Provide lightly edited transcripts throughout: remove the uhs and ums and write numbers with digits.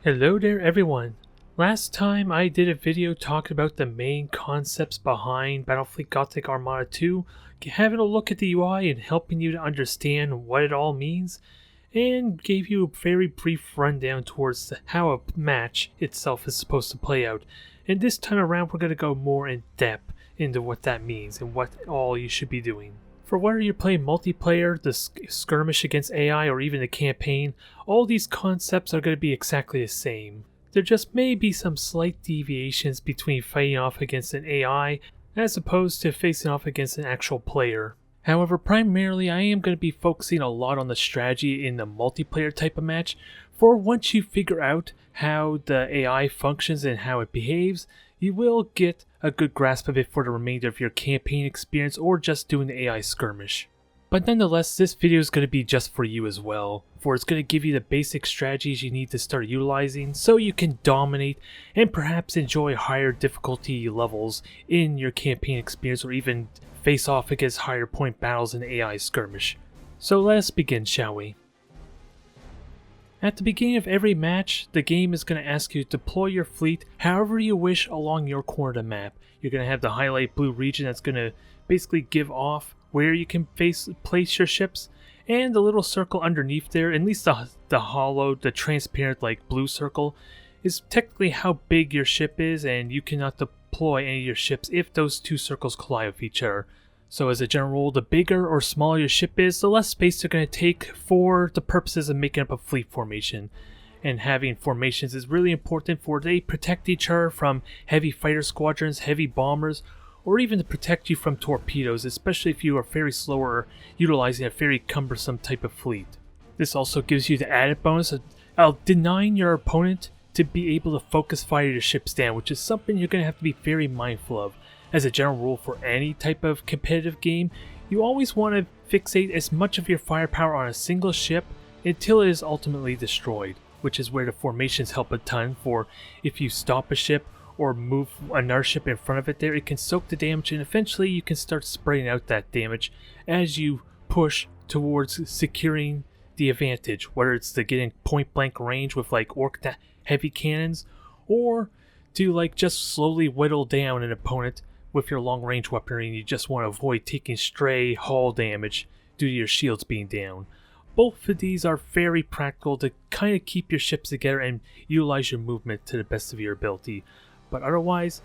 Hello there everyone! Last time I did a video talking about the main concepts behind Battlefleet Gothic Armada 2, having a look at the UI and helping you to understand what it all means, and gave you a very brief rundown towards how a match itself is supposed to play out. And this time around we're going to go more in depth into what that means and what all you should be doing. For whether you're playing multiplayer, the skirmish against AI, or even the campaign, all these concepts are going to be exactly the same. There just may be some slight deviations between fighting off against an AI as opposed to facing off against an actual player. However, primarily I am going to be focusing a lot on the strategy in the multiplayer type of match, for once you figure out how the AI functions and how it behaves, you will get a good grasp of it for the remainder of your campaign experience or just doing the AI skirmish. But nonetheless, this video is going to be just for you as well, for it's going to give you the basic strategies you need to start utilizing so you can dominate and perhaps enjoy higher difficulty levels in your campaign experience, or even face off against higher point battles in AI skirmish. So let us begin, shall we? At the beginning of every match, the game is going to ask you to deploy your fleet however you wish along your corner of the map. You're going to have the highlight blue region that's going to basically give off where you can place your ships, and the little circle underneath there, at least the hollow, the transparent like blue circle, is technically how big your ship is, and you cannot deploy any of your ships if those two circles collide with each other. So as a general rule, the bigger or smaller your ship is, the less space they're going to take for the purposes of making up a fleet formation. And having formations is really important, for they protect each other from heavy fighter squadrons, heavy bombers, or even to protect you from torpedoes, especially if you are very slow or utilizing a very cumbersome type of fleet. This also gives you the added bonus of denying your opponent to be able to focus fire your ships down, which is something you're going to have to be very mindful of. As a general rule for any type of competitive game, you always want to fixate as much of your firepower on a single ship until it is ultimately destroyed, which is where the formations help a ton, for if you stop a ship or move another ship in front of it there, it can soak the damage, and eventually you can start spreading out that damage as you push towards securing the advantage, whether it's to get in point blank range with like orc heavy cannons, or to like just slowly whittle down an opponent with your long range weaponry, and you just want to avoid taking stray hull damage due to your shields being down. Both of these are very practical to kind of keep your ships together and utilize your movement to the best of your ability. But otherwise,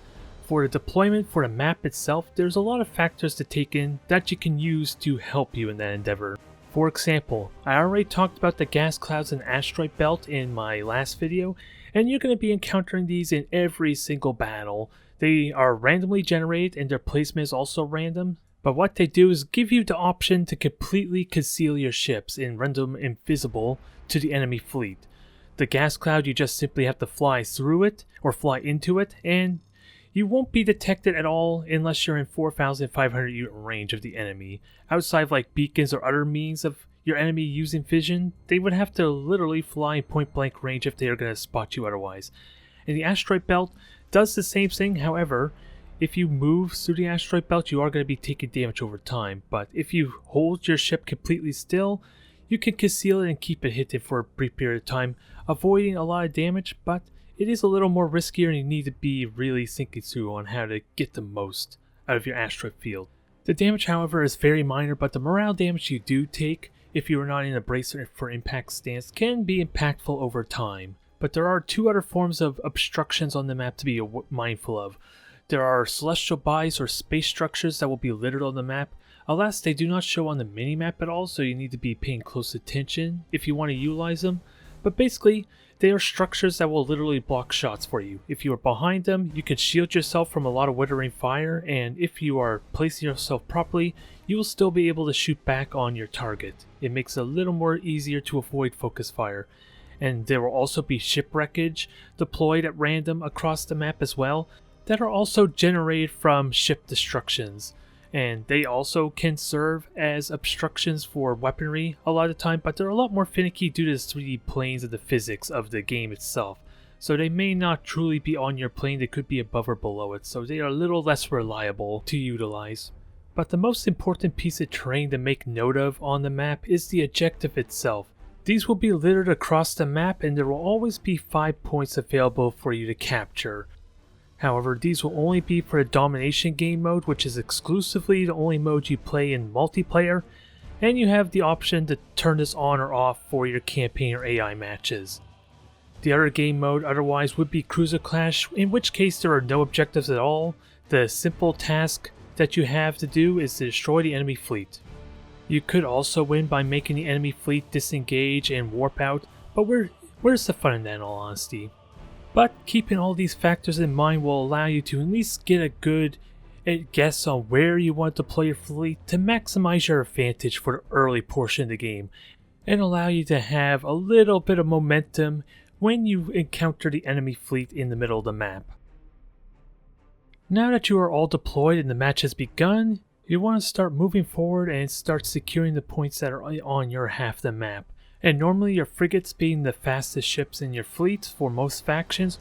for the deployment for the map itself, there's a lot of factors to take in that you can use to help you in that endeavor. For example, I already talked about the gas clouds and asteroid belt in my last video, and you're going to be encountering these in every single battle. They are randomly generated and their placement is also random, but what they do is give you the option to completely conceal your ships and render them invisible to the enemy fleet. The gas cloud, you just simply have to fly through it or fly into it, and you won't be detected at all unless you're in 4,500 unit range of the enemy. Outside of like beacons or other means of your enemy using vision, they would have to literally fly in point blank range if they are going to spot you otherwise. And the asteroid belt does the same thing. However, if you move through the asteroid belt, you are going to be taking damage over time, but if you hold your ship completely still, you can conceal it and keep it hidden for a brief period of time, avoiding a lot of damage, but it is a little more riskier and you need to be really thinking through on how to get the most out of your asteroid field. The damage, however, is very minor, but the morale damage you do take if you are not in a brace for impact stance can be impactful over time. But there are two other forms of obstructions on the map to be mindful of. There are celestial bodies or space structures that will be littered on the map. Alas, they do not show on the minimap at all, so you need to be paying close attention if you want to utilize them. But basically, they are structures that will literally block shots for you. If you are behind them, you can shield yourself from a lot of withering fire, and if you are placing yourself properly, you will still be able to shoot back on your target. It makes it a little more easier to avoid focus fire. And there will also be ship wreckage deployed at random across the map as well, that are also generated from ship destructions. And they also can serve as obstructions for weaponry a lot of the time, but they're a lot more finicky due to the 3D planes of the physics of the game itself. So they may not truly be on your plane, they could be above or below it, so they are a little less reliable to utilize. But the most important piece of terrain to make note of on the map is the objective itself. These will be littered across the map, and there will always be 5 points available for you to capture. However, these will only be for the Domination game mode, which is exclusively the only mode you play in multiplayer, and you have the option to turn this on or off for your campaign or AI matches. The other game mode otherwise would be Cruiser Clash, in which case there are no objectives at all. The simple task that you have to do is to destroy the enemy fleet. You could also win by making the enemy fleet disengage and warp out, but where's the fun in that in all honesty? But keeping all these factors in mind will allow you to at least get a good guess on where you want to deploy your fleet to maximize your advantage for the early portion of the game, and allow you to have a little bit of momentum when you encounter the enemy fleet in the middle of the map. Now that you are all deployed and the match has begun, you want to start moving forward and start securing the points that are on your half of the map. And normally your frigates, being the fastest ships in your fleet for most factions,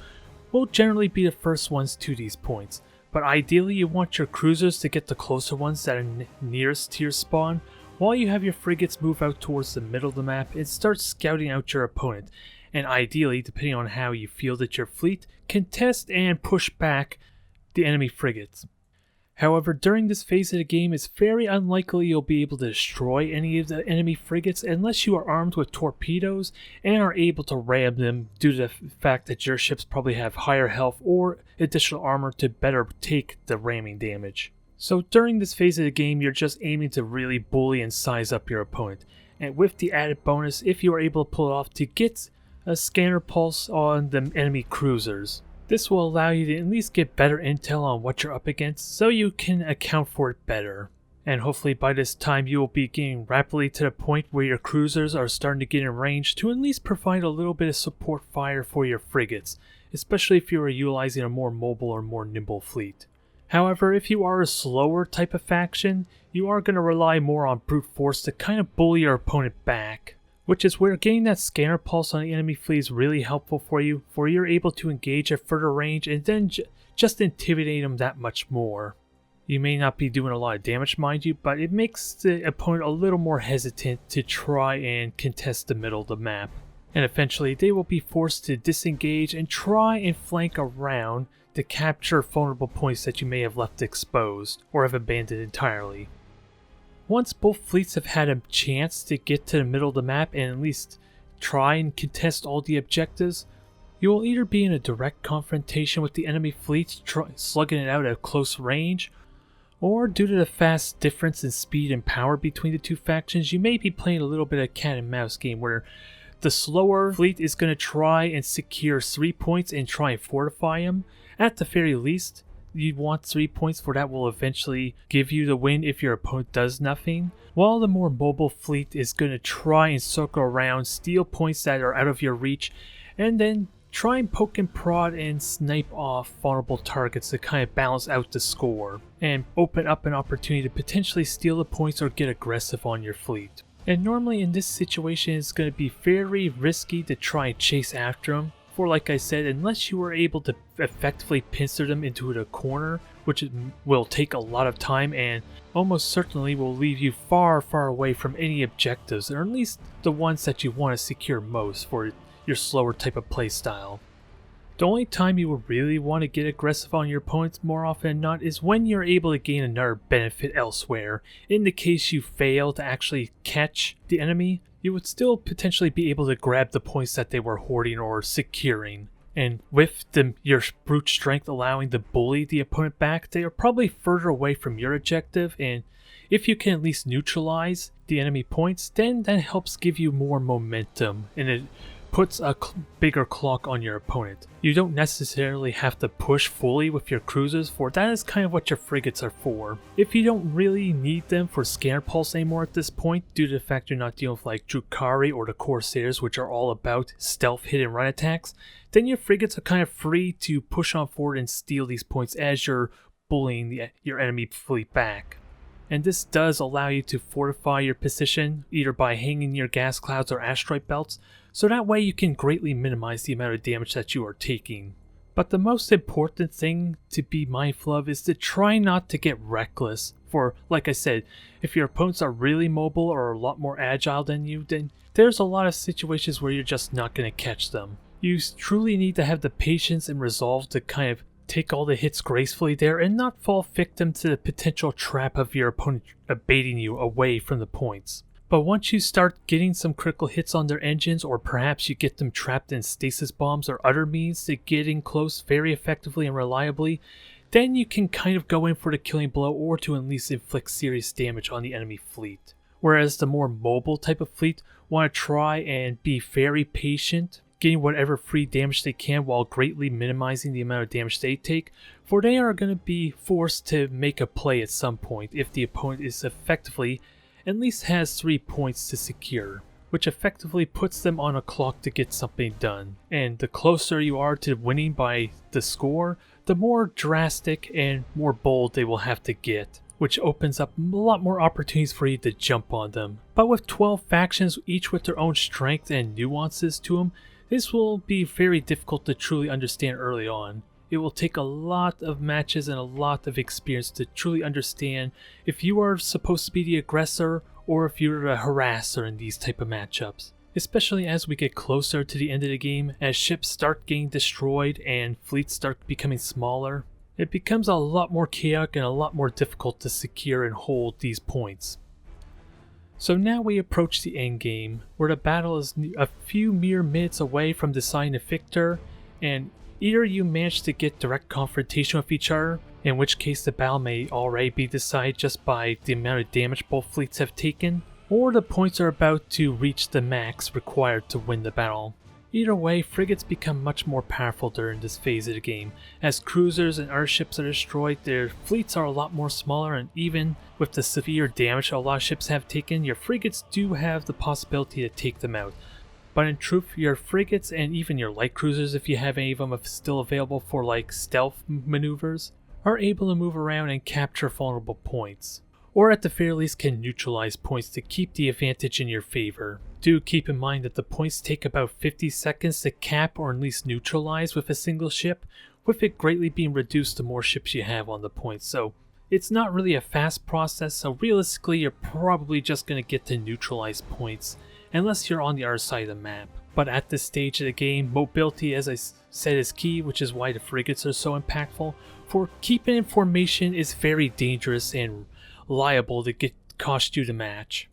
will generally be the first ones to these points. But ideally you want your cruisers to get the closer ones that are nearest to your spawn, while you have your frigates move out towards the middle of the map and start scouting out your opponent. And ideally, depending on how you feel that your fleet, contest and push back the enemy frigates. However, during this phase of the game, it's very unlikely you'll be able to destroy any of the enemy frigates unless you are armed with torpedoes and are able to ram them due to the fact that your ships probably have higher health or additional armor to better take the ramming damage. So during this phase of the game, you're just aiming to really bully and size up your opponent. And with the added bonus, if you are able to pull it off, to get a scanner pulse on the enemy cruisers. This will allow you to at least get better intel on what you're up against, so you can account for it better. And hopefully by this time you will be getting rapidly to the point where your cruisers are starting to get in range to at least provide a little bit of support fire for your frigates, especially if you are utilizing a more mobile or more nimble fleet. However, if you are a slower type of faction, you are going to rely more on brute force to kind of bully your opponent back. Which is where getting that scanner pulse on the enemy fleet is really helpful for you, for you're able to engage at further range and then just intimidate them that much more. You may not be doing a lot of damage, mind you, but it makes the opponent a little more hesitant to try and contest the middle of the map. And eventually they will be forced to disengage and try and flank around to capture vulnerable points that you may have left exposed or have abandoned entirely. Once both fleets have had a chance to get to the middle of the map and at least try and contest all the objectives, you will either be in a direct confrontation with the enemy fleet, slugging it out at close range, or due to the fast difference in speed and power between the two factions, you may be playing a little bit of cat and mouse game where the slower fleet is going to try and secure 3 points and try and fortify them. At the very least, you want 3 points, for that will eventually give you the win if your opponent does nothing, while the more mobile fleet is going to try and circle around, steal points that are out of your reach, and then try and poke and prod and snipe off vulnerable targets to kind of balance out the score, and open up an opportunity to potentially steal the points or get aggressive on your fleet. And normally in this situation it's going to be very risky to try and chase after them. For like I said, unless you are able to effectively pincer them into the corner, which will take a lot of time and almost certainly will leave you far away from any objectives, or at least the ones that you want to secure most for your slower type of playstyle. The only time you will really want to get aggressive on your opponents more often than not is when you're able to gain another benefit elsewhere. In the case you fail to actually catch the enemy, you would still potentially be able to grab the points that they were hoarding or securing. And with your brute strength allowing to bully the opponent back, they are probably further away from your objective, and if you can at least neutralize the enemy points, then that helps give you more momentum, and it puts a bigger clock on your opponent. You don't necessarily have to push fully with your cruisers, for that is kind of what your frigates are for. If you don't really need them for scanner pulse anymore at this point, due to the fact you're not dealing with like Drukhari or the Corsairs, which are all about stealth hit and run attacks, then your frigates are kind of free to push on forward and steal these points as you're bullying your enemy fleet back. And this does allow you to fortify your position, either by hanging near gas clouds or asteroid belts, so that way you can greatly minimize the amount of damage that you are taking. But the most important thing to be mindful of is to try not to get reckless. For, like I said, if your opponents are really mobile or a lot more agile than you, then there's a lot of situations where you're just not going to catch them. You truly need to have the patience and resolve to kind of take all the hits gracefully there and not fall victim to the potential trap of your opponent baiting you away from the points. But once you start getting some critical hits on their engines, or perhaps you get them trapped in stasis bombs or other means to getting close very effectively and reliably, then you can kind of go in for the killing blow or to at least inflict serious damage on the enemy fleet. Whereas the more mobile type of fleet want to try and be very patient, getting whatever free damage they can while greatly minimizing the amount of damage they take, for they are going to be forced to make a play at some point if the opponent is effectively at least has 3 points to secure, which effectively puts them on a clock to get something done. And the closer you are to winning by the score, the more drastic and more bold they will have to get, which opens up a lot more opportunities for you to jump on them. But with 12 factions, each with their own strength and nuances to them, this will be very difficult to truly understand early on. It will take a lot of matches and a lot of experience to truly understand if you are supposed to be the aggressor or if you're a harasser in these type of matchups. Especially as we get closer to the end of the game, as ships start getting destroyed and fleets start becoming smaller, it becomes a lot more chaotic and a lot more difficult to secure and hold these points. So now we approach the end game, where the battle is a few mere minutes away from deciding a victor, and either you manage to get direct confrontation with each other, in which case the battle may already be decided just by the amount of damage both fleets have taken, or the points are about to reach the max required to win the battle. Either way, frigates become much more powerful during this phase of the game. As cruisers and other ships are destroyed, their fleets are a lot more smaller, and even with the severe damage a lot of ships have taken, your frigates do have the possibility to take them out. But in truth, your frigates and even your light cruisers, if you have any of them still available for like stealth maneuvers, are able to move around and capture vulnerable points, or at the very least can neutralize points to keep the advantage in your favor. Do keep in mind that the points take about 50 seconds to cap or at least neutralize with a single ship, with it greatly being reduced the more ships you have on the points, so it's not really a fast process, so realistically you're probably just going to get to neutralize points, unless you're on the other side of the map. But at this stage of the game, mobility, as I said, is key, which is why the frigates are so impactful, for keeping in formation is very dangerous and liable to cost you the match.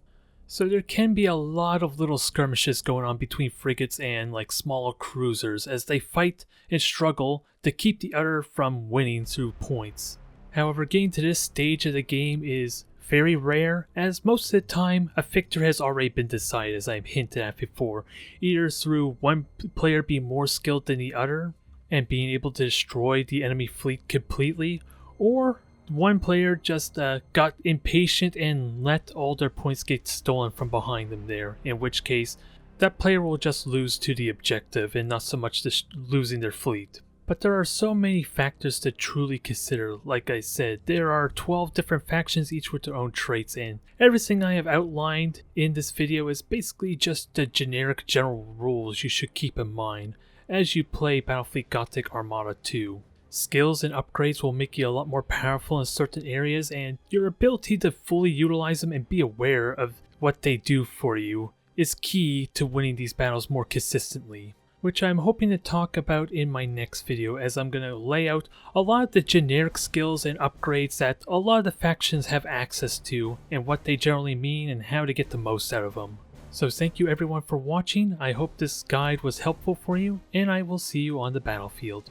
So there can be a lot of little skirmishes going on between frigates and like smaller cruisers as they fight and struggle to keep the other from winning through points. However, getting to this stage of the game is very rare, as most of the time a victor has already been decided, as I've hinted at before, either through one player being more skilled than the other and being able to destroy the enemy fleet completely, or one player just got impatient and let all their points get stolen from behind them there, in which case that player will just lose to the objective and not so much losing their fleet. But there are so many factors to truly consider. Like I said, there are 12 different factions, each with their own traits, and everything I have outlined in this video is basically just the generic general rules you should keep in mind as you play Battlefleet Gothic Armada 2. Skills and upgrades will make you a lot more powerful in certain areas, and your ability to fully utilize them and be aware of what they do for you is key to winning these battles more consistently, which I'm hoping to talk about in my next video, as I'm going to lay out a lot of the generic skills and upgrades that a lot of the factions have access to and what they generally mean and how to get the most out of them. So thank you everyone for watching. I hope this guide was helpful for you, and I will see you on the battlefield.